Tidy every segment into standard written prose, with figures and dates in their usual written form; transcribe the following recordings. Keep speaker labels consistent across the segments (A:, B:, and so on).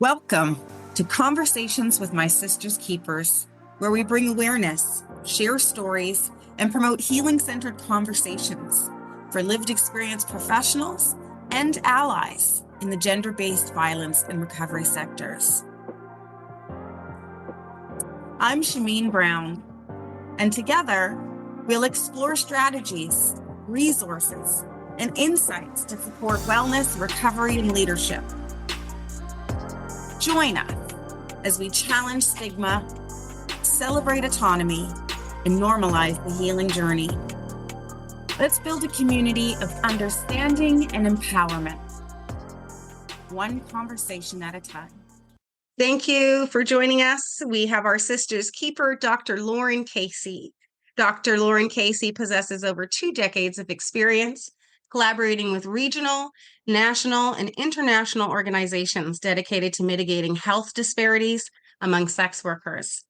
A: Welcome to Conversations with My Sister's Keepers, where we bring awareness, share stories, and promote healing-centered conversations for lived experience professionals and allies in the gender-based violence and recovery sectors. I'm Shameen Brown, and together we'll explore strategies, resources, and insights to support wellness, recovery, and leadership. Join us as we challenge stigma, celebrate autonomy, and normalize the healing journey. Let's build a community of understanding and empowerment, one conversation at a time. Thank you for joining us. We have our sister's keeper, Dr. Lauren Casey. Dr. Lauren Casey possesses over 2 decades of experience collaborating with regional, national, and international organizations dedicated to mitigating health disparities among sex workers.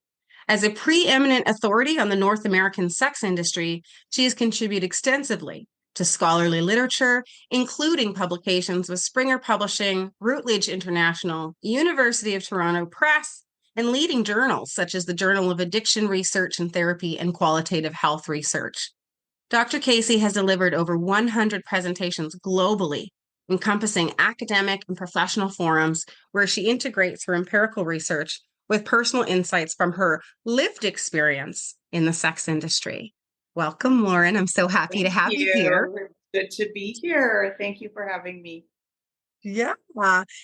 A: As a preeminent authority on the North American sex industry, she has contributed extensively to scholarly literature, including publications with Springer Publishing, Routledge International, University of Toronto Press, and leading journals such as the Journal of Addiction Research and Therapy and Qualitative Health Research. Dr. Casey has delivered over 100 presentations globally, encompassing academic and professional forums where she integrates her empirical research with personal insights from her lived experience in the sex industry. Welcome, Lauren. I'm so happy to have you here.
B: Good to be here. Thank you for having me.
A: Yeah.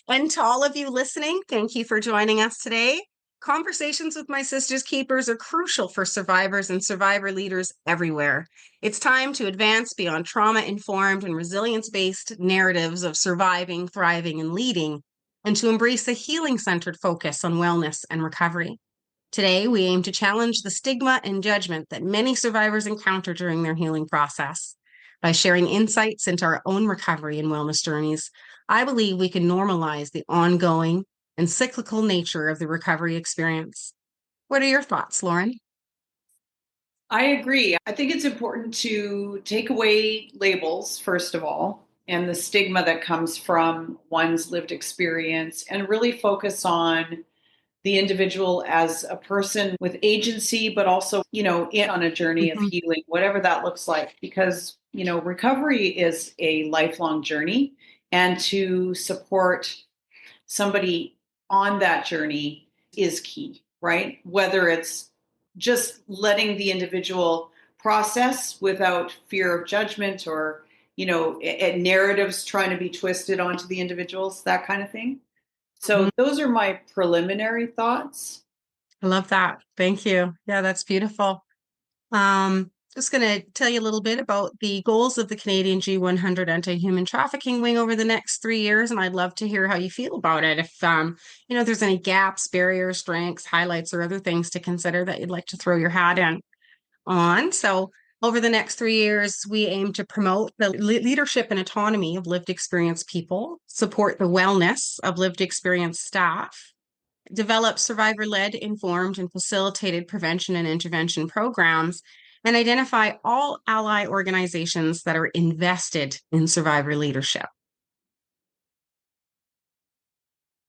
A: And to all of you listening, thank you for joining us today. Conversations with My Sister's Keepers are crucial for survivors and survivor leaders everywhere. It's time to advance beyond trauma-informed and resilience-based narratives of surviving, thriving, and leading, and to embrace a healing-centered focus on wellness and recovery. Today, we aim to challenge the stigma and judgment that many survivors encounter during their healing process. By sharing insights into our own recovery and wellness journeys, I believe we can normalize the ongoing and cyclical nature of the recovery experience. What are your thoughts, Lauren?
B: I agree. I think it's important to take away labels, first of all, and the stigma that comes from one's lived experience and really focus on the individual as a person with agency, but also, in on a journey of healing, whatever that looks like, because, recovery is a lifelong journey, and to support somebody on that journey is key, right? Whether it's just letting the individual process without fear of judgment or, narratives trying to be twisted onto the individuals, that kind of thing. So those are my preliminary thoughts.
A: I love that. Thank you. Yeah, that's beautiful. Just going to tell you a little bit about the goals of the Canadian G100 Anti-Human Trafficking Wing over the next 3 years, and I'd love to hear how you feel about it. If there's any gaps, barriers, strengths, highlights, or other things to consider that you'd like to throw your hat in on. So over the next 3 years, we aim to promote the leadership and autonomy of lived experience people, support the wellness of lived experience staff, develop survivor-led, informed, and facilitated prevention and intervention programs, and identify all ally organizations that are invested in survivor leadership.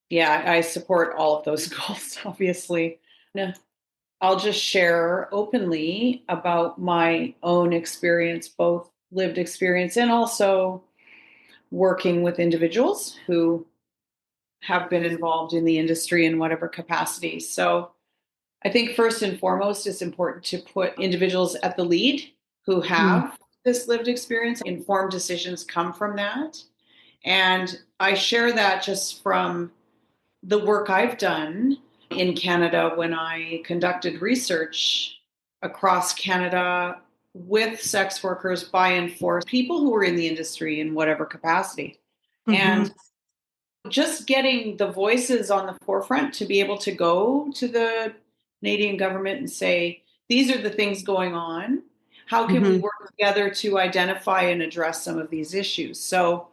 B: Yeah, I support all of those goals, obviously. I'll just share openly about my own experience, both lived experience and also working with individuals who have been involved in the industry in whatever capacity. So I think first and foremost, it's important to put individuals at the lead who have this lived experience. Informed decisions come from that. And I share that just from the work I've done in Canada when I conducted research across Canada with sex workers by and for people who were in the industry in whatever capacity. And just getting the voices on the forefront to be able to go to the Canadian government and say, these are the things going on. How can we work together to identify and address some of these issues? So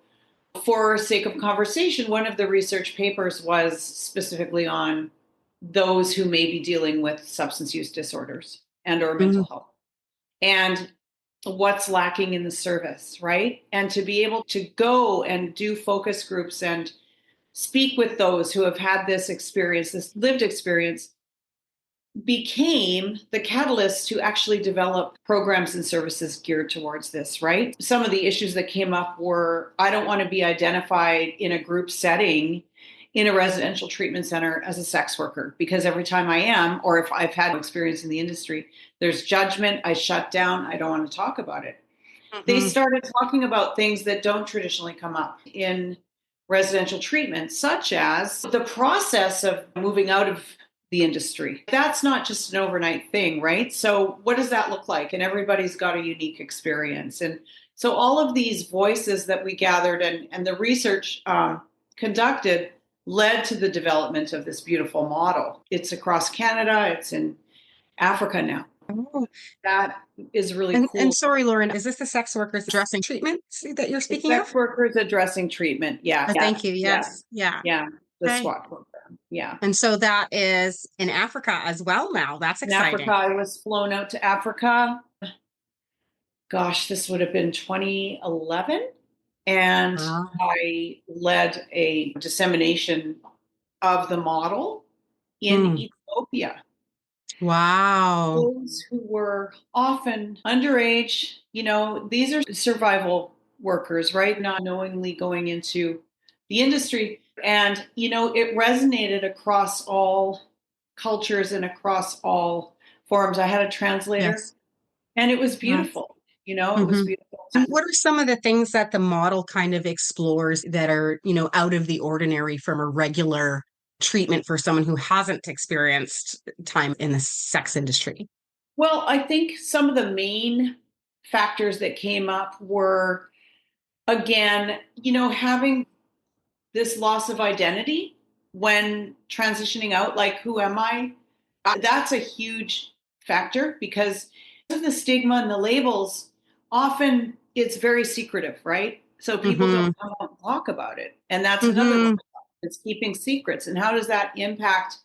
B: for sake of conversation, one of the research papers was specifically on those who may be dealing with substance use disorders and or mental health and what's lacking in the service, right? And to be able to go and do focus groups and speak with those who have had this experience, this lived experience, became the catalyst to actually develop programs and services geared towards this, right? Some of the issues that came up were, I don't want to be identified in a group setting in a residential treatment center as a sex worker, because every time I am, or if I've had experience in the industry, there's judgment, I shut down, I don't want to talk about it. They
A: Mm-hmm.
B: started talking about things that don't traditionally come up in residential treatment, such as the process of moving out of the industry. That's not just an overnight thing, right? So, what does that look like? And everybody's got a unique experience. And so, all of these voices that we gathered and the research conducted led to the development of this beautiful model. It's across Canada, it's in Africa now.
A: Oh.
B: That is really
A: And
B: cool.
A: sorry, Lauren, is this the sex workers addressing treatment that you're
B: It's
A: speaking
B: sex
A: of?
B: workers addressing treatment. Yeah.
A: Thank you.
B: Yeah.
A: Yes. Yeah.
B: Yeah. The
A: Okay.
B: SWAT program. Yeah.
A: And so that is in Africa as well now. That's
B: In Africa,
A: exciting.
B: I was flown out to Africa. Gosh, this would have been 2011. And
A: Ah.
B: I led a dissemination of the model in
A: Mm.
B: Ethiopia.
A: Wow.
B: Those who were often underage, these are survival workers, right? Not knowingly going into the industry. And, it resonated across all cultures and across all forms. I had a translator
A: Yes.
B: and it was
A: Yes.
B: beautiful. It was
A: Hmm.
B: beautiful.
A: And what are some of the things that the model kind of explores that are, out of the ordinary from a regular treatment for someone who hasn't experienced time in the sex industry?
B: Well, I think some of the main factors that came up were, again, having this loss of identity when transitioning out, like, who am I? That's a huge factor because of the stigma and the labels. Often it's very secretive, right? So people
A: Hmm.
B: don't come out and talk about it. And that's another one.
A: Hmm.
B: It's keeping secrets. And how does that impact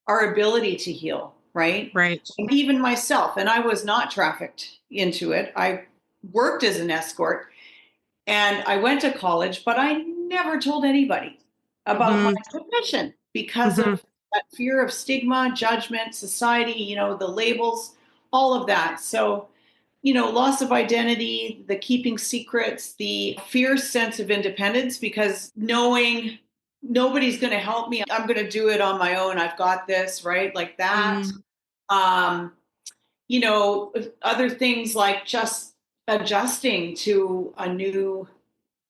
B: our ability to heal, right?
A: Right.
B: And even myself, and I was not trafficked into it. I worked as an escort and I went to college, but I never told anybody about my
A: Hmm.
B: profession because
A: Hmm.
B: of that fear of stigma, judgment, society, the labels, all of that. So, loss of identity, the keeping secrets, the fierce sense of independence because knowing nobody's going to help me, I'm going to do it on my own. I've got this, right? Like that.
A: Hmm.
B: Um, Other things like just adjusting to a new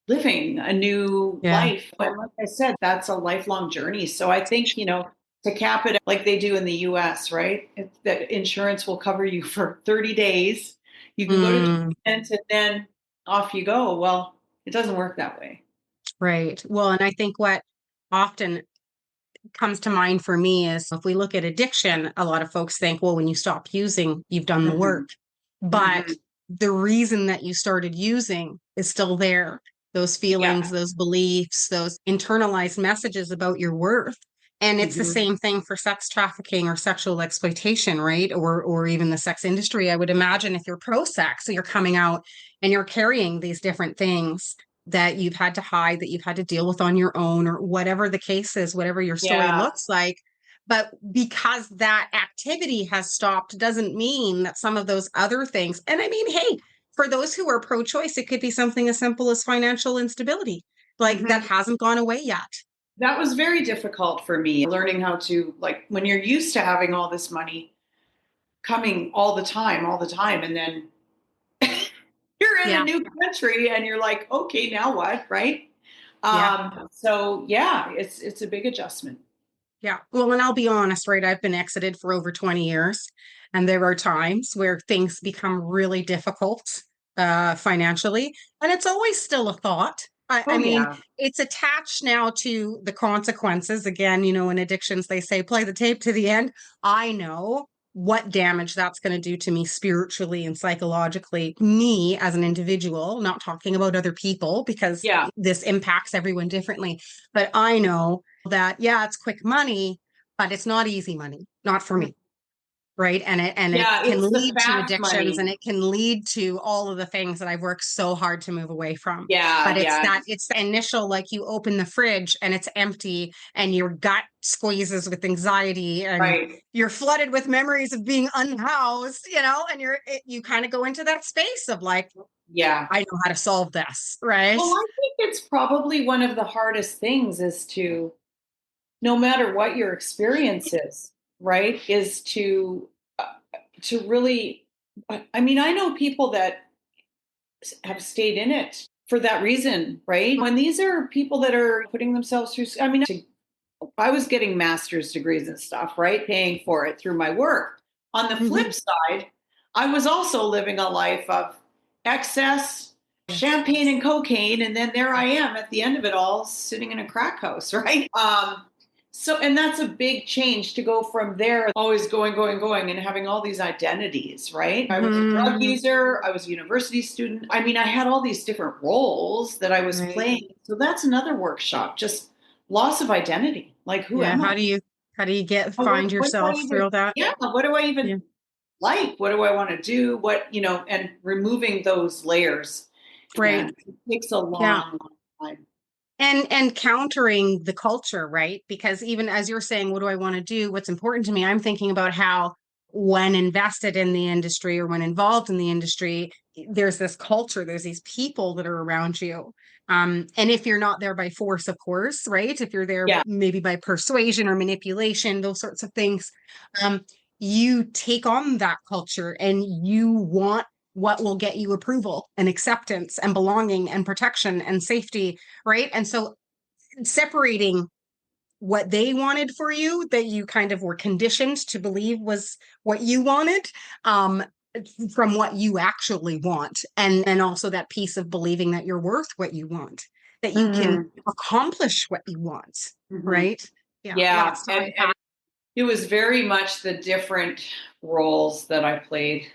B: living, a new
A: Yeah.
B: life. And like I said, that's a lifelong journey. So I think, to cap it like they do in the US, right? That insurance will cover you for 30 days. You can go to
A: Mm,
B: treatment and then off you go. Well, it doesn't work that way.
A: right. Well, and I think what often comes to mind for me is if we look at addiction, a lot of folks think, well, when you stop using, you've done the
B: Hmm.
A: work. But
B: Hmm.
A: the reason that you started using is still there. Those
B: Yeah.
A: feelings, those beliefs, those internalized messages about your worth. And it's the
B: Hmm.
A: same thing for sex trafficking or sexual exploitation, right? Or even the sex industry. I would imagine if you're pro-sex, so you're coming out and you're carrying these different things that you've had to hide, that you've had to deal with on your own, or whatever the case is, whatever your story
B: Yeah.
A: looks like. But because that activity has stopped doesn't mean that some of those other things, and I mean, hey, for those who are pro choice, it could be something as simple as financial instability, like that
B: Hmm.
A: hasn't gone away yet.
B: That was very difficult for me, learning how to, like, when you're used to having all this money coming all the time, and then you're in a
A: Yeah.
B: new country and you're like, okay, now what, right?
A: Yeah.
B: So yeah, it's a big adjustment.
A: Yeah. Well, and I'll be honest, right? I've been exited for over 20 years, and there are times where things become really difficult financially, and it's always still a thought. I
B: Oh
A: mean,
B: yeah.
A: it's attached now to the consequences. Again, in addictions, they say play the tape to the end. I know what damage that's going to do to me spiritually and psychologically, me as an individual, not talking about other people because
B: Yeah.
A: this impacts everyone differently. But I know that, yeah, it's quick money, but it's not easy money, not for me.
C: right? And it
B: Yeah,
C: can
B: it's the
C: lead to
B: fast
C: addictions, and
B: money.
C: it can lead to all of the things that I've worked so hard to move away from. But
B: Yeah, yeah,
C: it's the initial, like, you open the fridge and it's empty and your gut squeezes with anxiety and
B: right.
C: you're flooded with memories of being unhoused, and you kind of go into that space of like,
B: Yeah.
C: I know how to solve this, right?
B: Well, I think it's probably one of the hardest things is to, no matter what your experience is, right, is to really, I mean, I know people that have stayed in it for that reason, right? When these are people that are putting themselves through, I mean, I was getting master's degrees and stuff, right? Paying for it through my work. On the flip
C: Mhm.
B: side, I was also living a life of excess
C: Yes.
B: champagne and cocaine. And then there I am at the end of it all, sitting in a crack house, right? So, and that's a big change to go from there, always going, and having all these identities, right? I was a drug
C: Mhm.
B: user, I was a university student. I mean, I had all these different roles that I was
C: Right.
B: playing. So that's another workshop, just loss of identity. Like, who
C: Yeah.
B: am I?
C: How do you
B: What,
C: find
B: what do I
C: yourself
B: even,
C: through that?
B: yeah, what do I
C: Yeah.
B: even like? What do I want to do? What, and removing those layers,
C: Right.
B: man, it takes a
C: Yeah.
B: long time.
C: And countering the culture, right? Because even as you're saying, what do I want to do? What's important to me? I'm thinking about how when invested in the industry or when involved in the industry, there's this culture, there's these people that are around you. And if you're not there by force, of course, right? If you're there
B: Yeah.
C: maybe by persuasion or manipulation, those sorts of things, um, you take on that culture and you want what will get you approval and acceptance and belonging and protection and safety, right? And so separating what they wanted for you that you kind of were conditioned to believe was what you wanted, um, from what you actually want. And also that piece of believing that you're worth what you want, that you can
B: Hmm.
C: accomplish what you want,
B: Hmm.
C: right? Yeah,
B: Yeah.
C: lots to
B: And
C: unpack.
B: it was very much the different roles that I played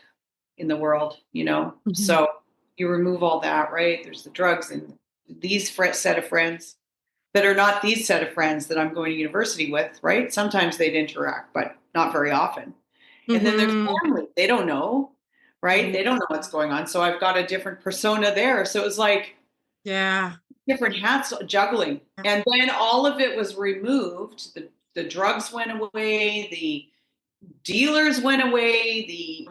B: in the world,
C: Mhm.
B: So you remove all that, right? There's the drugs and these set of friends that are not these set of friends that I'm going to university with, right? Sometimes they'd interact, but not very often. And then there's
C: Mhm.
B: family. They don't know, right?
C: Right.
B: They don't know what's going on. So I've got a different persona there. So it was like
C: Yeah.
B: different hats juggling. And then all of it was removed. The drugs went away, the dealers went away, the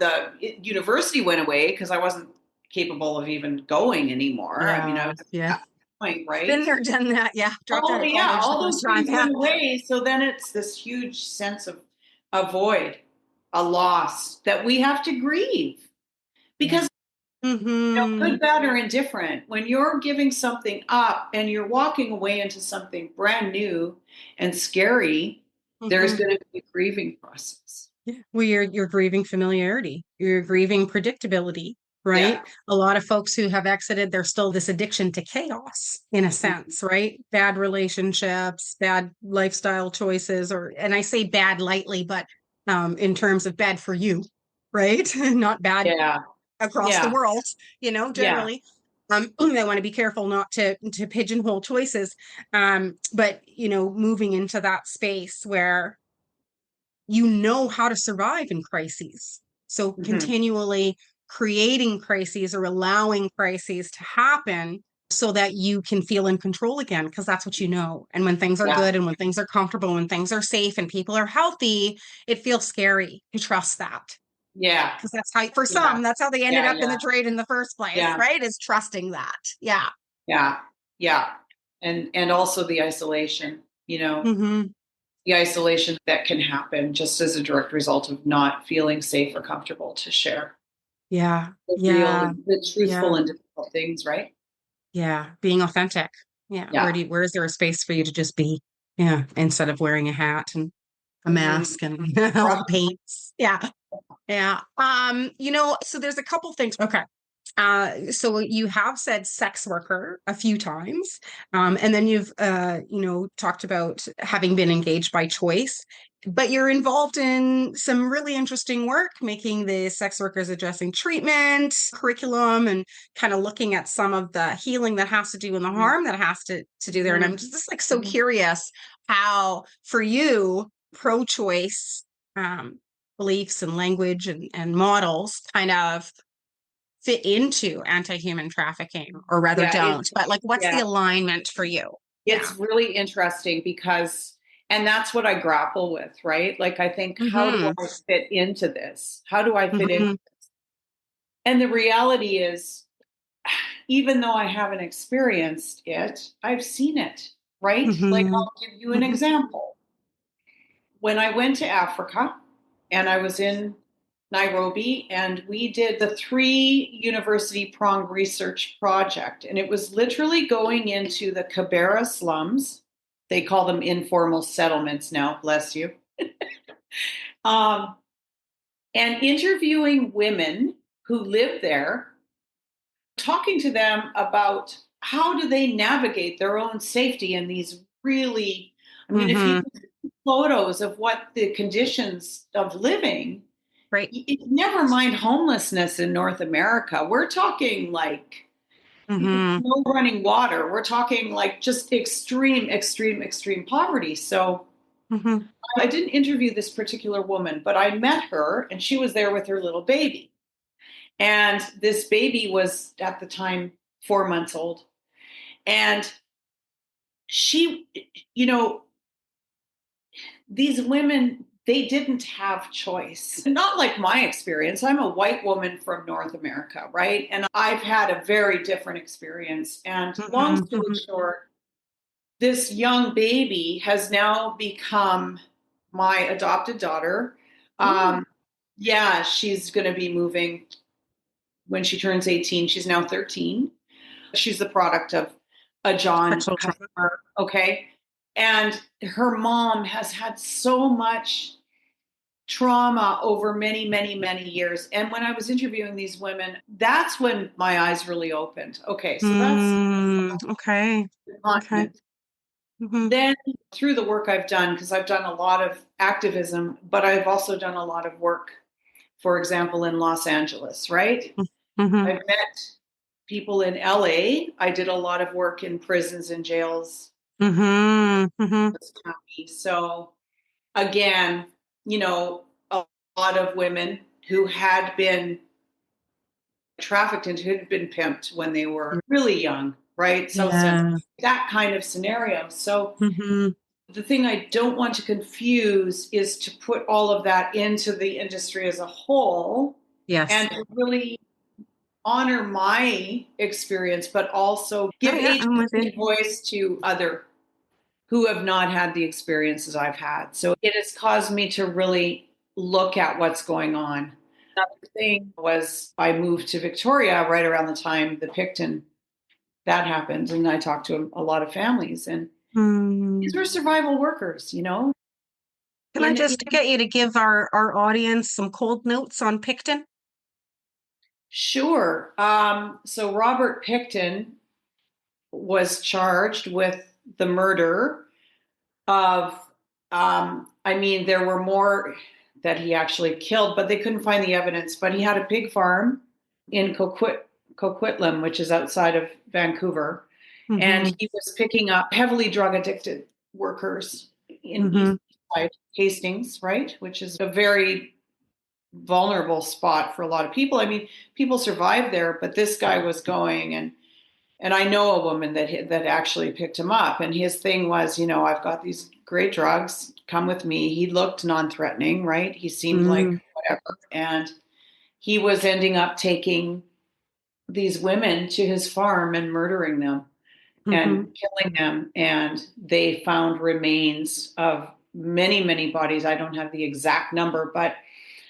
B: university went away because I wasn't capable of even going anymore. I mean, I
C: Yeah.
B: was at
C: Yeah.
B: that point,
C: Been
B: right?
C: there, done that. Yeah. Dropped out
B: Oh
C: of
B: yeah,
C: college the
B: all those
C: first time.
B: things
C: Yeah.
B: went away. So then it's this huge sense of a void, a loss that we have to grieve
C: Yeah.
B: because
C: Hmm.
B: good, bad, or indifferent, when you're giving something up and you're walking away into something brand new and scary, there's
C: Hmm.
B: going to be a grieving process.
C: Yeah. Well, you're grieving familiarity. You're grieving predictability,
B: Yeah.
C: right? A lot of folks who have exited, there's still this addiction to chaos in a sense, right? Bad relationships, bad lifestyle choices, and I say bad lightly, but in terms of bad for you, right? Not bad
B: Yeah.
C: across the
B: Yeah.
C: world,
B: Yeah.
C: generally. They want to be careful not to pigeonhole choices. But moving into that space where you know how to survive in crises. So
B: Mhm.
C: continually creating crises or allowing crises to happen so that you can feel in control again, because that's what you know. And when things are
B: Yeah.
C: good and when things are comfortable, when things are safe and people are healthy, it feels scary to trust that.
B: Yeah.
C: Because that's how, for
B: Yeah.
C: some, that's how they ended
B: Yeah.
C: up in
B: Yeah.
C: the trade in the first place,
B: Yeah.
C: right? Is trusting that. Yeah.
B: Yeah. Yeah. And also the isolation,
C: Hmm.
B: the isolation that can happen just as a direct result of not feeling safe or comfortable to share
C: Yeah.
B: the real,
C: Yeah.
B: the truthful
C: Yeah.
B: and difficult things, right?
C: Yeah, being authentic. Yeah,
B: Yeah.
C: where is there a space for you to just be? Yeah, instead of wearing a hat and a
B: Hmm.
C: mask and all the paints. Yeah, yeah. So there's a couple things. Okay. So you have said sex worker a few times, and then you've talked about having been engaged by choice, but you're involved in some really interesting work, making the sex workers addressing treatment curriculum and kind of looking at some of the healing that has to do and the harm that has to do there. And I'm just like so
B: Hmm.
C: curious how, for you, pro-choice. beliefs and language and models kind of fit into anti-human trafficking, or rather
B: Yeah,
C: don't. But like, what's the
B: yeah,
C: alignment for you?
B: it's really interesting because, and that's what I grapple with, right? Like, I think, how do
C: Mm-hmm.
B: I fit into this? How do I fit in?
C: Mm-hmm.
B: And the reality is, even though I haven't experienced it, I've seen it, right? Like,
C: Mm-hmm.
B: I'll give you an example. When I went to Africa and I was in Nairobi, and we did the 3 university pronged research project, and it was literally going into the Kibera slums. They call them informal settlements now, bless you. um, and interviewing women who live there, talking to them about how do they navigate their own safety in these really, I mean, if you
C: Mm-hmm.
B: see photos of what the conditions of living,
C: Right.
B: never mind homelessness in North America, we're talking like
C: Mm-hmm.
B: no running water, we're talking like just extreme, extreme, extreme poverty. So
C: Mm-hmm.
B: I didn't interview this particular woman, but I met her and she was there with her little baby. And this baby was at the time 4 months old. And she, you know, these women, they didn't have choice. Not like my experience. I'm a white woman from North America, right? And I've had a very different experience. And long story
C: Mm-hmm.
B: short, this young baby has now become my adopted daughter.
C: Mm-hmm.
B: Yeah, she's going to be moving when she turns 18. She's now 13. She's the product of a John
C: Sexual trauma.
B: customer. Okay. And her mom has had so much trauma over many, many, many years. And when I was interviewing these women, that's when my eyes really opened. Okay. So that's
C: Okay.
B: the
C: Okay.
B: continent.
C: Mm-hmm.
B: Then through the work I've done, because I've done a lot of activism, but I've also done a lot of work, for example, in Los Angeles, right?
C: Mm-hmm.
B: I've met people in LA. I did a lot of work in prisons and jails.
C: Mm-hmm. Mm-hmm.
B: So again, a lot of women who had been trafficked and who had been pimped when they were really young, right? So
C: Yeah.
B: that kind of scenario. So
C: Mm-hmm.
B: the thing I don't want to confuse is to put all of that into the industry as a whole
C: Yes.
B: and to really honor my experience, but also
C: Oh
B: give
C: yeah, I'm with
B: agency
C: you.
B: and voice to other who have not had the experiences I've had. So it has caused me to really look at what's going on. Another thing was I moved to Victoria right around the time the Picton that happened, and I talked to a lot of families, and
C: Hmm.
B: these were survival workers.
C: Can I
B: In
C: just get you to give our audience some cold notes on Picton?
B: Sure. So Robert Picton was charged with the murder of, I mean, there were more that he actually killed, but they couldn't find the evidence. But he had a pig farm in Coquitlam, which is outside of Vancouver.
C: Mm-hmm.
B: And he was picking up heavily drug addicted workers in
C: Mm-hmm.
B: East Side Hastings, right? Which is a very vulnerable spot for a lot of people. I mean, people survive there, but this guy was going, and I know a woman that actually picked him up, and his thing was, I've got these great drugs, come with me. He looked non-threatening, right? He seemed like whatever, and he was ending up taking these women to his farm and murdering them
C: Mm-hmm.
B: and killing them, and they found remains of many, many bodies. I don't have the exact number, but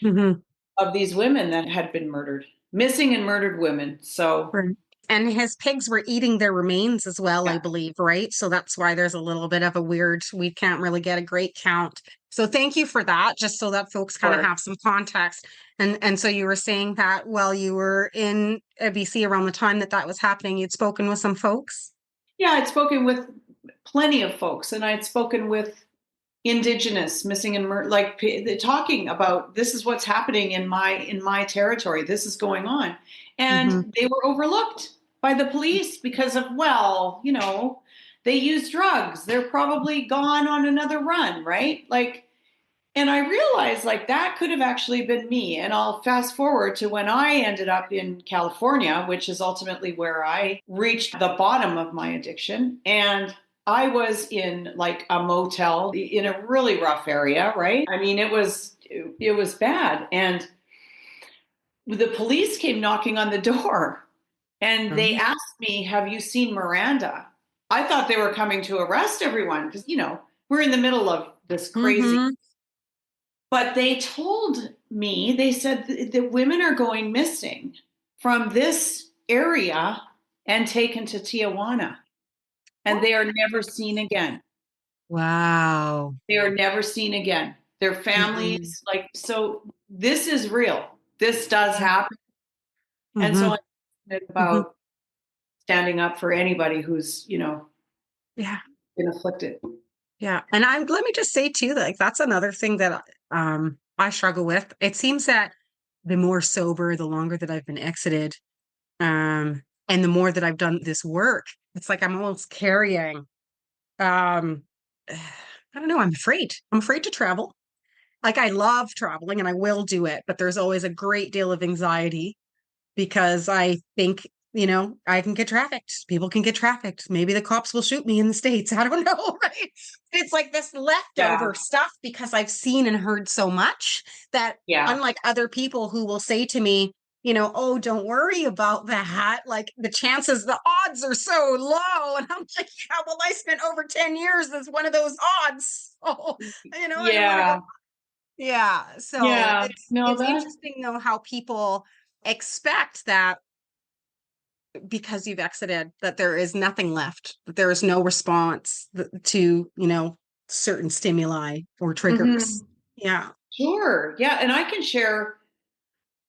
C: Mm-hmm.
B: of these women that had been murdered, missing and murdered women. So,
C: Right. And his pigs were eating their remains as well, I
B: yeah,
C: believe, right? So that's why there's a little bit of a weird, we can't really get a great count. So thank you for that, just so that folks kind of
B: sure.
C: have some context. And so you were saying that while you were in BC around the time that was happening, you'd spoken with some folks?
B: Yeah, I'd spoken with plenty of folks, and I'd spoken with Indigenous missing and like talking about this is what's happening in my territory. This is going on,
C: Mm-hmm.
B: and they were overlooked by the police because of they use drugs. They're probably gone on another run, right? Like And I realized like that could have actually been me. And I'll fast forward to when I ended up in California, which is ultimately where I reached the bottom of my addiction. And I was in like a motel in a really rough area, right? I mean, it was bad. And the police came knocking on the door and they
C: Mhm.
B: asked me, "Have you seen Miranda?" I thought they were coming to arrest everyone because, we're in the middle of this crazy.
C: Mhm.
B: But they told me, they said that women are going missing from this area and taken to Tijuana, and they are never seen again.
C: Wow.
B: They are never seen again. Their
C: Mhm.
B: families, like, so this is real. This does happen. And so
C: Mhm.
B: I'm passionate
C: Mhm.
B: about standing up for anybody who's,
C: Yeah.
B: been afflicted.
C: Yeah. And let me just say too, like that's another thing that I struggle with. It seems that the more sober, the longer that I've been exited, and the more that I've done this work, it's like I'm almost carrying um I don't know, I'm afraid. I'm afraid to travel. Like I love traveling and I will do it, but there's always a great deal of anxiety because I think, I can get trafficked. People can get trafficked. Maybe the cops will shoot me in the States. I don't know, right? It's like this
B: Yeah.
C: leftover stuff because I've seen and heard so much that
B: Yeah.
C: unlike other people who will say to me, oh, don't worry about that. Like the odds are so low. And I'm like, yeah, well, I spent over 10 years as one of those odds. So, I don't want to go.
B: Yeah.
C: Yeah. So
B: Yeah. No,
C: it's
B: that.
C: interesting though how people expect that because you've exited that there is nothing left, that there is no response to, certain stimuli or triggers.
B: Mhm.
C: Yeah.
B: Sure. Yeah. And I can share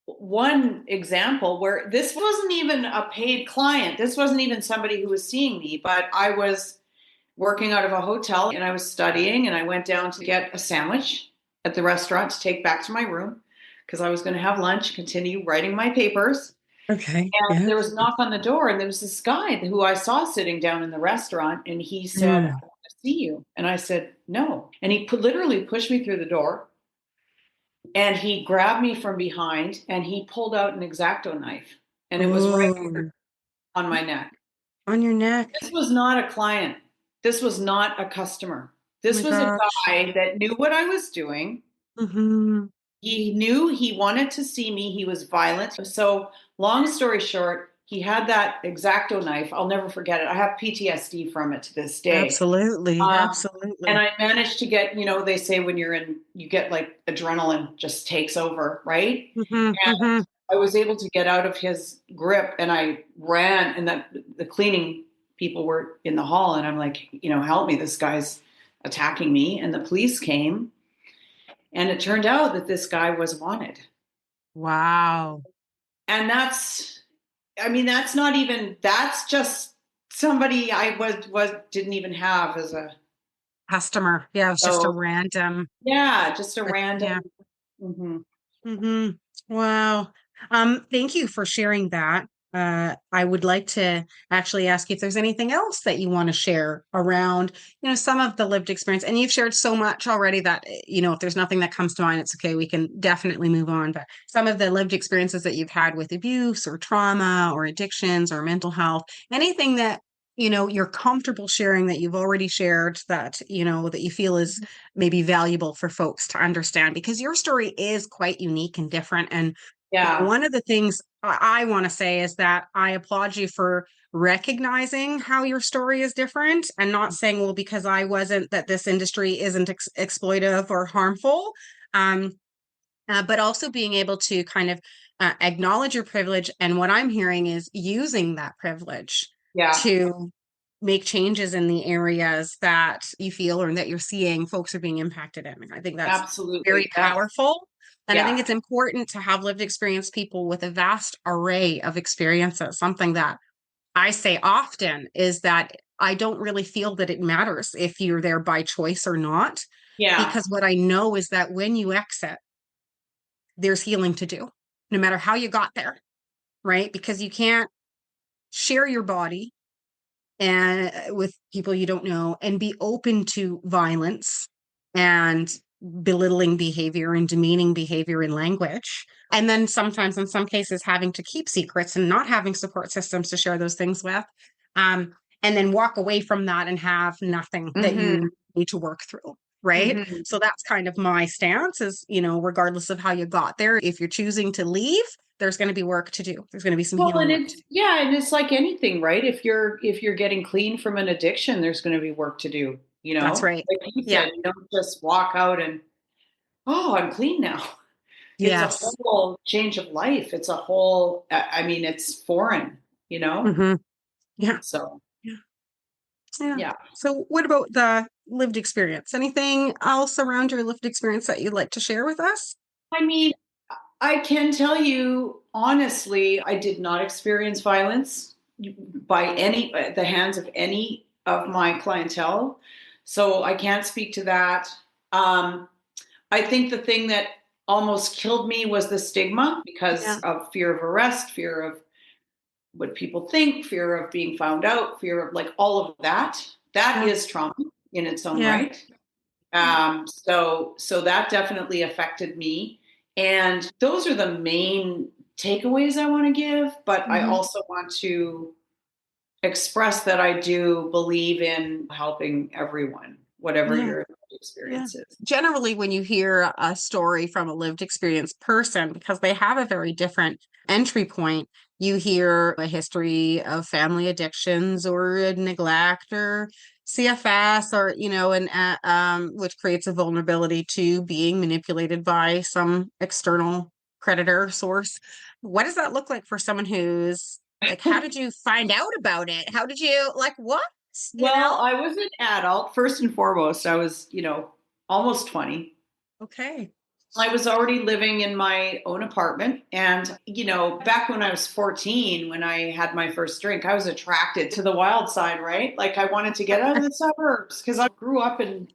B: one example where this wasn't even a paid client. This wasn't even somebody who was seeing me, but I was working out of a hotel and I was studying and I went down to get a sandwich at the restaurant to take back to my room because I was going to have lunch, continue writing my papers.
C: Okay.
B: And
C: Yeah.
B: there was a knock on the door and there was this guy who I saw sitting down in the restaurant and he said, "I
C: Mm.
B: want to see you." And I said, "No." And he literally pushed me through the door and he grabbed me from behind and he pulled out an X-Acto knife and it was right
C: Oh,
B: on my neck.
C: on your neck.
B: This was not a client. This was not a customer.
C: Oh
B: This
C: my
B: was a
C: gosh.
B: guy that knew what I was doing.
C: Hmm.
B: He knew he wanted to see me. He was violent. So, long story short, he had that X-Acto knife. I'll never forget it. I have PTSD from it to this day.
C: Absolutely.
B: And
C: Absolutely.
B: I managed to get, they say when you get like adrenaline just takes over, right?
C: Hmm.
B: And
C: Hmm.
B: I was able to get out of his grip and I ran and that the cleaning people were in the hall and I'm like, help me. This guy's attacking me. And the police came and it turned out that this guy was wanted.
C: Wow.
B: And that's not even, that's just somebody I didn't even have as a,
C: Customer. Yeah. It was just a
B: so
C: random.
B: yeah, just a random.
C: Yeah.
B: Mhm.
C: Hmm. Wow. Thank you for sharing that. I would like to actually ask you if there's anything else that you want to share around, some of the lived experience. And you've shared so much already that, if there's nothing that comes to mind, it's okay. We can definitely move on. But some of the lived experiences that you've had with abuse or trauma or addictions or mental health, anything that, you're comfortable sharing that you've already shared that, that you feel is maybe valuable for folks to understand because your story is quite unique and different. And
B: Yeah.
C: one of the things I want to say is that I applaud you for recognizing how your story is different and not saying, well, because I wasn't, that this industry isn't exploitive or harmful. Um, but also being able to kind of acknowledge your privilege. And what I'm hearing is using that privilege
B: Yeah.
C: to make changes in the areas that you feel or that you're seeing folks are being impacted in. I think that's very
B: Absolutely.
C: powerful. And I think
B: Yeah.
C: it's important to have lived experience people with a vast array of experiences. Something that I say often is that I don't really feel that it matters if you're there by choice or not,
B: Yeah.
C: because what I know is that when you exit, there's healing to do, no matter how you got there, right? Because you can't share your body and with people you don't know and be open to violence and belittling behavior and demeaning behavior in language. And then sometimes, in some cases, having to keep secrets and not having support systems to share those things with. And then walk away from that and have nothing that
B: Mm-hmm.
C: you need to work through. Right.
B: Mm-hmm.
C: So that's kind of my stance is, regardless of how you got there, if you're choosing to leave, there's going to be work to do. There's going to be some
B: Well,
C: healing
B: and
C: work to do.
B: and it's like anything, right? If you're getting clean from an addiction, there's going to be work to do,
C: That's right.
B: Like you
C: Yeah.
B: said, you don't just walk out and, oh, I'm clean now. It's a
C: Yes.
B: whole change of life. It's a whole, I mean, it's foreign.
C: Hmm. Yeah.
B: So,
C: Yeah. Yeah.
B: yeah.
C: So what about the lived experience? Anything else around your lived experience that you'd like to share with us?
B: I mean, I can tell you honestly, I did not experience violence by the hands of any of my clientele. So I can't speak to that. Um, I think the thing that almost killed me was the stigma because
C: Yeah.
B: of fear of arrest, fear of what people think, fear of being found out, fear of like all of that. That
C: Yeah.
B: is trauma in its own
C: Yeah.
B: right. So that definitely affected me. And those are the main takeaways I want to give. But I
C: Mhm.
B: also want to express that I do believe in helping everyone, whatever
C: Yeah.
B: your
C: Yeah.
B: experience is.
C: Generally, when you hear a story from a lived experience person, because they have a very different entry point, you hear a history of family addictions or neglect or CFS or, which creates a vulnerability to being manipulated by some external predator source. What does that look like for someone who's like, how did you find out about it? How did you, like, what? You
B: Well,
C: know?
B: I was an adult. First and foremost, I was, almost 20.
C: Okay.
B: I was already living in my own apartment. And, back when I was 14, when I had my first drink, I was attracted to the wild side, right? Like I wanted to get out of the suburbs because I grew up in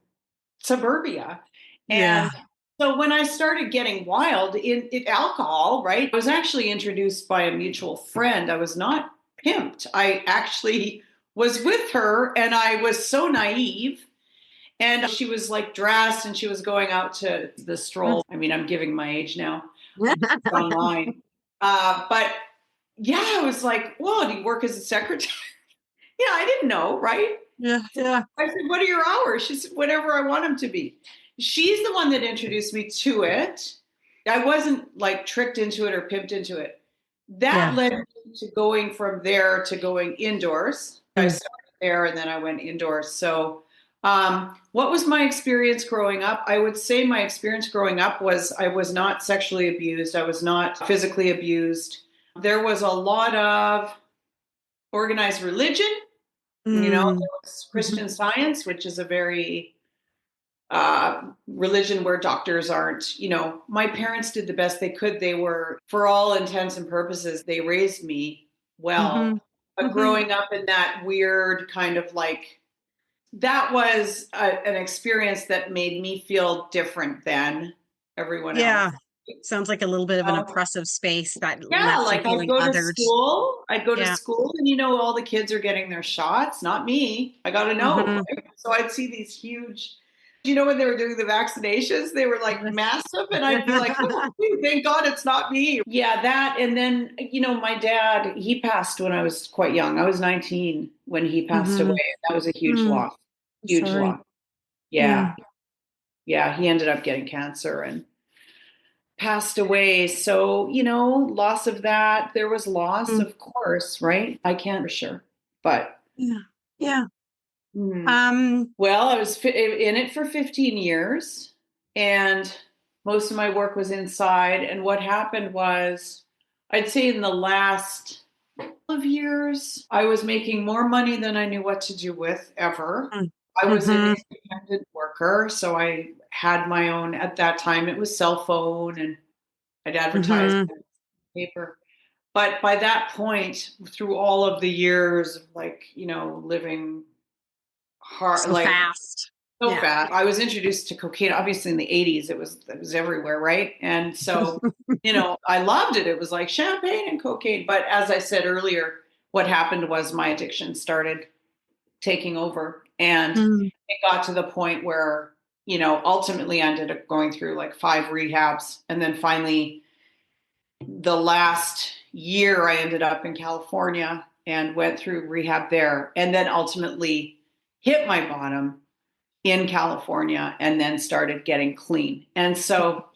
B: suburbia.
C: Yeah.
B: And so when I started getting wild in alcohol, right, I was actually introduced by a mutual friend. I was not pimped. I actually was with her and I was so naive. And she was like dressed and she was going out to the stroll. I mean, I'm giving my age now online. But yeah, I was like, whoa, do you work as a secretary? Yeah, I didn't know, right?
C: Yeah, yeah.
B: I said, what are your hours? She said, whatever I want them to be. She's the one that introduced me to it. I wasn't like tricked into it or pimped into it. That
C: Yeah.
B: led me to going from there to going indoors. I
C: Mm.
B: started there and then I went indoors. So, what was my experience growing up? I would say my experience growing up was I was not sexually abused. I was not physically abused. There was a lot of organized religion. There
C: Mm.
B: was
C: Mhm.
B: Christian Science, which is a very religion where doctors aren't. My parents did the best they could. They were, for all intents and purposes, they raised me well.
C: Mhm.
B: But
C: Mhm.
B: growing up in that weird kind of like, that was an experience that made me feel different than everyone else.
C: Yeah. Sounds like a little bit of an
B: Um,
C: oppressive space that
B: Yeah,
C: left you
B: like I'd
C: feeling
B: go to
C: othered.
B: school. I'd go to
C: Yeah.
B: school, and all the kids are getting their shots, not me. I got to know,
C: Mhm.
B: right? So I'd see these huge. When they were doing the vaccinations, they were like massive, and I'd be like, "Oh, thank God it's not me." Yeah, that, and then my dad, he passed when I was quite young. I was 19 when he passed away.
C: Mhm.
B: That was a huge
C: Mm.
B: loss. Huge
C: Sorry.
B: loss.
C: Yeah.
B: Yeah, yeah. He ended up getting cancer and passed away. So, loss of that. There was loss,
C: Mm.
B: of course, right? I can't for sure. But,
C: Yeah. Yeah.
B: hmm.
C: Um,
B: Well, I was in it for 15 years and most of my work was inside. And what happened was, I'd say in the last of years, I was making more money than I knew what to do with ever.
C: mm.
B: I was an
C: Mhm.
B: independent worker. So I had my own, at that time, it was cell phone and I'd advertise
C: Mhm.
B: in the paper. But by that point, through all of the years of like, living hard,
C: So
B: like
C: fast.
B: so
C: Yeah.
B: fast, I was introduced to cocaine. Obviously, in the '80s, it was everywhere, right? And so, I loved it. It was like champagne and cocaine. But as I said earlier, what happened was my addiction started taking over, and
C: Mm.
B: it got to the point where ultimately I ended up going through like 5 rehabs. And then finally, the last year, I ended up in California and went through rehab there. And then ultimately hit my bottom in California and then started getting clean. And so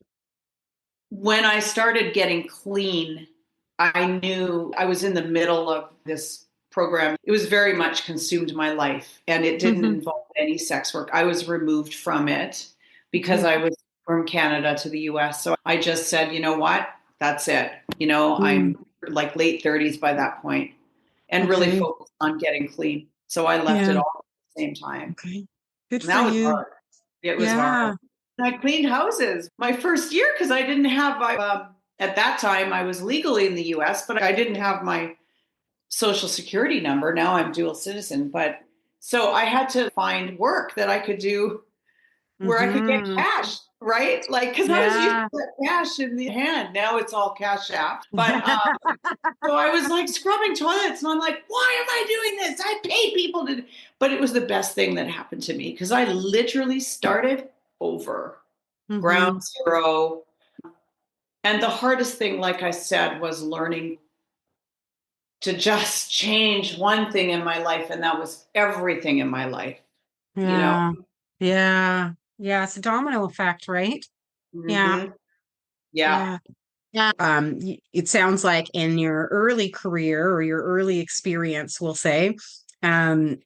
B: when I started getting clean, I knew I was in the middle of this program. It was very much consumed my life, and it didn't involve any sex work. I was removed from it because I was from Canada to the US. So I just said, you know what? That's it. I'm like late 30s by that point and really focused on getting clean. So I left it all at the same time.
C: Okay. Good
B: And
C: for
B: that was
C: you.
B: hard. It was
C: Yeah.
B: hard. I cleaned houses my first year because I didn't have, at that time, I was legally in the US, but I didn't have my social security number. Now I'm dual citizen. But so I had to find work that I could do where I could get cash, right? Like, because I was used
C: Yeah.
B: to that cash in the hand. Now it's all cash app. But so I was like scrubbing toilets, and I'm like, why am I doing this? I pay people to, but it was the best thing that happened to me because I literally started over, ground zero. And the hardest thing, like I said, was learning to just change one thing in my life, and that was everything in my life, you know?
C: Yeah. Yeah. Yeah. It's a domino effect, right? Yeah.
B: Mm-hmm. Yeah.
C: Yeah. Yeah. It sounds like in your early career or your early experience, we'll say, um,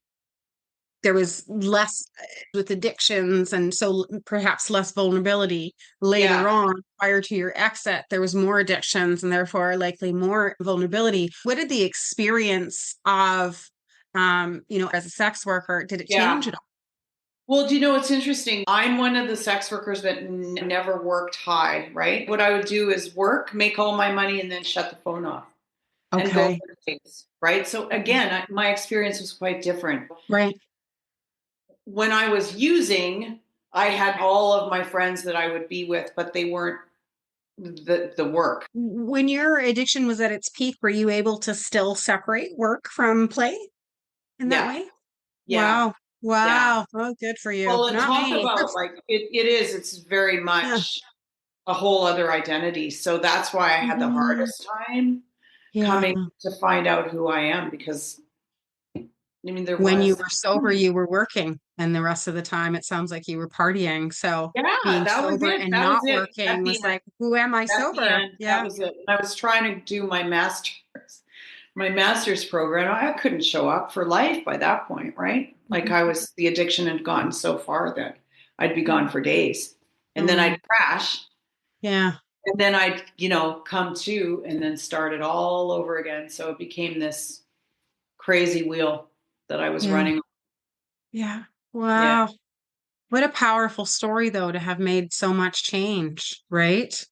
C: there was less with addictions and so perhaps less vulnerability
B: Yeah.
C: later on prior to your exit. There was more addictions and therefore likely more vulnerability. What did the experience of, as a sex worker, did it
B: Yeah.
C: change at all?
B: Well, do you know what's interesting? I'm one of the sex workers that never worked high, right? What I would do is work, make all my money, and then shut the phone off and go
C: Okay.
B: for things, right? So again, my experience was quite different.
C: Right.
B: When I was using, I had all of my friends that I would be with, but they weren't the work.
C: When your addiction was at its peak, were you able to still separate work from play in that
B: Yeah.
C: way?
B: Yeah.
C: Wow.
B: Yeah.
C: Wow. Oh, good for you.
B: Well, and
C: Not
B: talk
C: me.
B: about like it's very
C: Yeah.
B: much a whole other identity. So that's why I had the
C: Mhm.
B: hardest time
C: Yeah.
B: coming to find out who I am because I mean there
C: When you
B: was
C: were sober, you were working, and the rest of the time, it sounds like you were partying. So
B: yeah,
C: being
B: that was
C: sober
B: it.
C: and
B: That was
C: not
B: it. At
C: working
B: the
C: was
B: end.
C: like, who am I
B: At the
C: sober?
B: end, that
C: Yeah.
B: was it. I was trying to do my master's program. I couldn't show up for life by that point, right? Like the addiction had gotten so far that I'd be gone for days. And then
C: Mm.
B: I'd crash.
C: Yeah.
B: And then I'd, come to and then start it all over again. So it became this crazy wheel that I was
C: Yeah.
B: running.
C: Yeah.
B: Yeah.
C: Wow. What a powerful story, though, to have made so much change, right?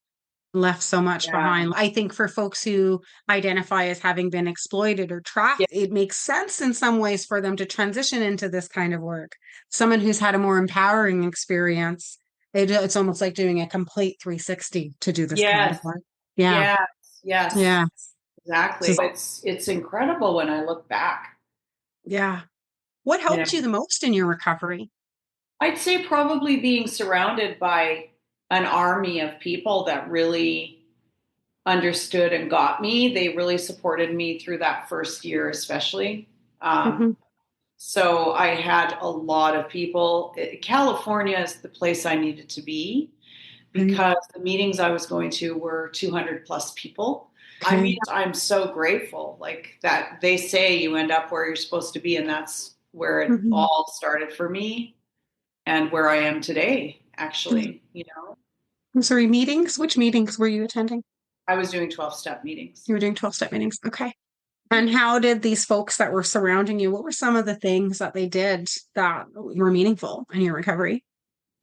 C: Left so much
B: Yeah.
C: behind. I think for folks who identify as having been exploited or
B: Yeah.
C: trapped, it makes sense in some ways for them to transition into this kind of work. Someone who's had a more empowering experience, it's almost like doing a complete 360 to do this kind of
B: Yes.
C: work. Yeah.
B: Yes. Yes.
C: Yeah.
B: Exactly.
C: So,
B: It's incredible when I look back.
C: yeah. What
B: You know,
C: helped you the most in your recovery?
B: I'd say probably being surrounded by an army of people that really understood and got me. They really supported me through that first year, especially.
C: Hmm.
B: So I had a lot of people. California is the place I needed to be
C: Right.
B: because the meetings I was going to were 200 plus people. I
C: Okay.
B: mean, I'm so grateful like that they say you end up where you're supposed to be. And that's where it
C: Mhm.
B: all started for me and where I am today, actually.
C: I'm sorry, meetings? Which meetings were you attending?
B: I was doing 12-step meetings.
C: You were doing 12-step meetings. Okay. And how did these folks that were surrounding you, what were some of the things that they did that were meaningful in your recovery?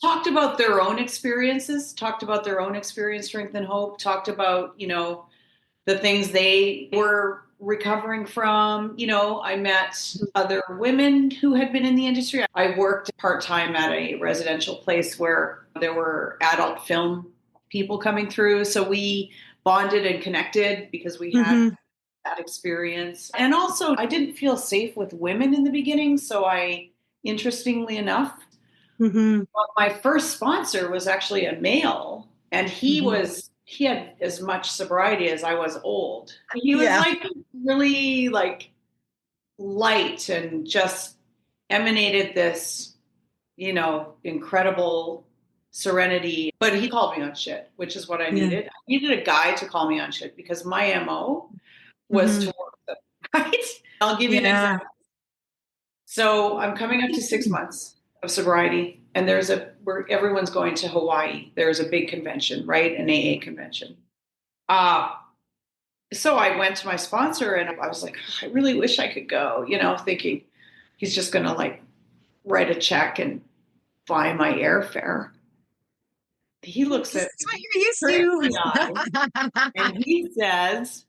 B: Talked about their own experiences, talked about their own experience, strength and hope, talked about, the things they were recovering from. I met other women who had been in the industry. I worked part-time at a residential place where there were adult film people coming through. So we bonded and connected because we had
C: Hmm.
B: that experience. And also, I didn't feel safe with women in the beginning. So interestingly enough,
C: Mm-hmm.
B: Well, my first sponsor was actually a male, and he had as much sobriety as I was old. He was
C: Yeah.
B: like really like light and just emanated this, incredible serenity. But he called me on shit, which is what I
C: Yeah.
B: needed. I needed a guy to call me on shit because my MO was
C: Mm-hmm.
B: to work them, right? I'll give you an
C: Yeah.
B: example. So I'm coming up to 6 months of sobriety, and where everyone's going to Hawaii. There's a big convention, right? An AA convention. Uh, so I went to my sponsor and I was like, I really wish I could go, thinking he's just going to like write a check and buy my airfare. He looks
C: This
B: at
C: is what
B: me
C: you're used
B: straight in the eye
C: to.
B: and he says,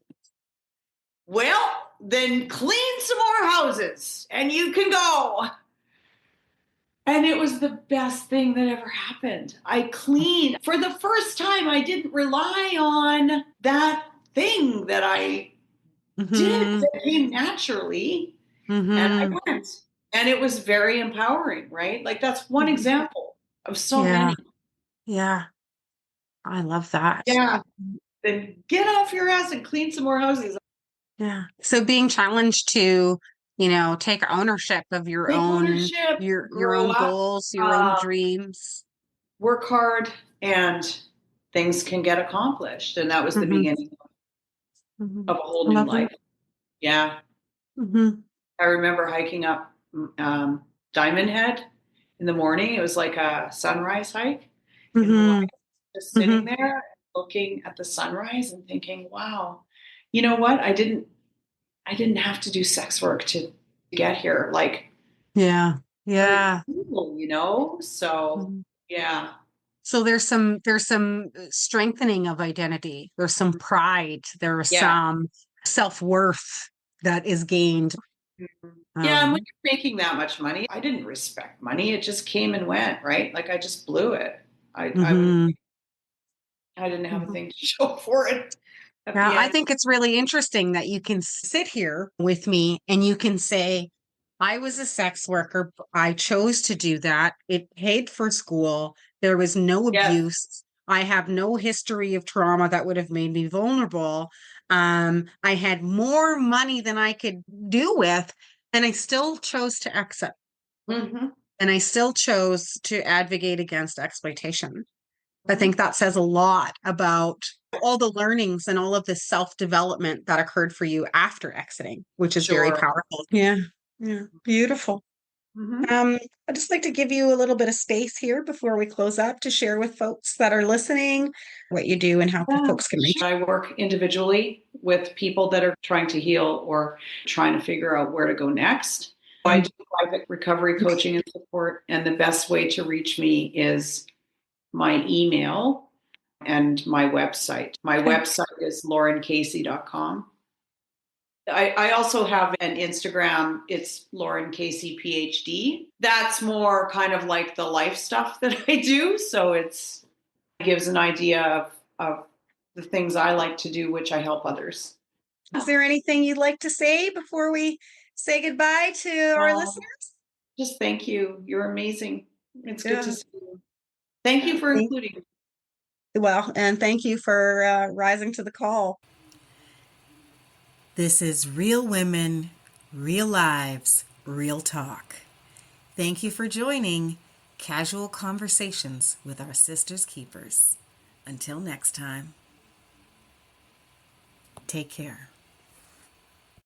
B: well, then clean some more houses and you can go. And it was the best thing that ever happened. I cleaned. For the first time, I didn't rely on that thing that I did
C: Mm-hmm.
B: that came naturally. And I
C: Mm-hmm.
B: went. And it was very empowering, right? Like that's one example of so
C: Yeah.
B: many.
C: Yeah. I love that.
B: Yeah. Then get off your ass and clean some more houses.
C: Yeah. So being challenged to, take ownership of
B: Take ownership,
C: your
B: grow
C: own
B: up,
C: goals, your own
B: uh,
C: dreams.
B: work hard, and things can get accomplished. And that was the
C: Mm-hmm.
B: beginning
C: Mm-hmm.
B: of a whole
C: I
B: new
C: love that.
B: life. Yeah.
C: Mm-hmm.
B: I remember hiking up Diamond Head in the morning. It was like a sunrise hike in Hawaii.
C: Mm-hmm.
B: Just
C: Mm-hmm.
B: sitting there looking at the sunrise and thinking, wow, you know what? I didn't have to do sex work to get here. Like
C: Yeah.
B: very
C: Yeah.
B: cool. So
C: Mhm.
B: yeah.
C: So there's some strengthening of identity. There's some pride. There's
B: Yeah.
C: some self-worth that is gained.
B: Yeah, and when
C: Um,
B: you're making that much money, I didn't respect money. It just came and went, right? Like I just blew it.
C: mhm.
B: I didn't have a
C: Mhm.
B: thing to show for it at
C: Yeah,
B: the
C: I
B: end.
C: think it's really interesting that you can sit here with me and you can say, I was a sex worker. I chose to do that. It paid for school. There was no
B: Yes.
C: abuse. I have no history of trauma that would have made me vulnerable. I had more money than I could do with, and I still chose to exit.
B: Hmm.
C: And I still chose to advocate against exploitation. I
B: Hmm.
C: think that says a lot about all the learnings and all of the self-development that occurred for you after exiting, which is very
B: Sure.
C: powerful. Yeah. Yeah. Beautiful.
B: Hmm.
C: I'd just like to give you a little bit of space here before we close up to share with folks that are listening what you do and how
B: Yeah.
C: folks can reach.
B: I work individually with people that are trying to heal or trying to figure out where to go next. I
C: you.
B: do private recovery coaching and support, and the best way to reach me is my email and my website. My website is laurencasey.com. I also have an Instagram. It's Lauren Casey PhD. That's more kind of like the life stuff that I do. So it gives an idea of the things I like to do, which I help others.
C: Is there anything you'd like to say before we say goodbye to our
B: Um,
C: listeners?
B: just thank you. You're amazing. It's good to
C: Yeah.
B: see you. Thank you for including me.
C: Well, and thank you for rising to the call.
A: This is Real Women, Real Lives, Real Talk. Thank you for joining Casual Conversations with our Sisters Keepers. Until next time, take care.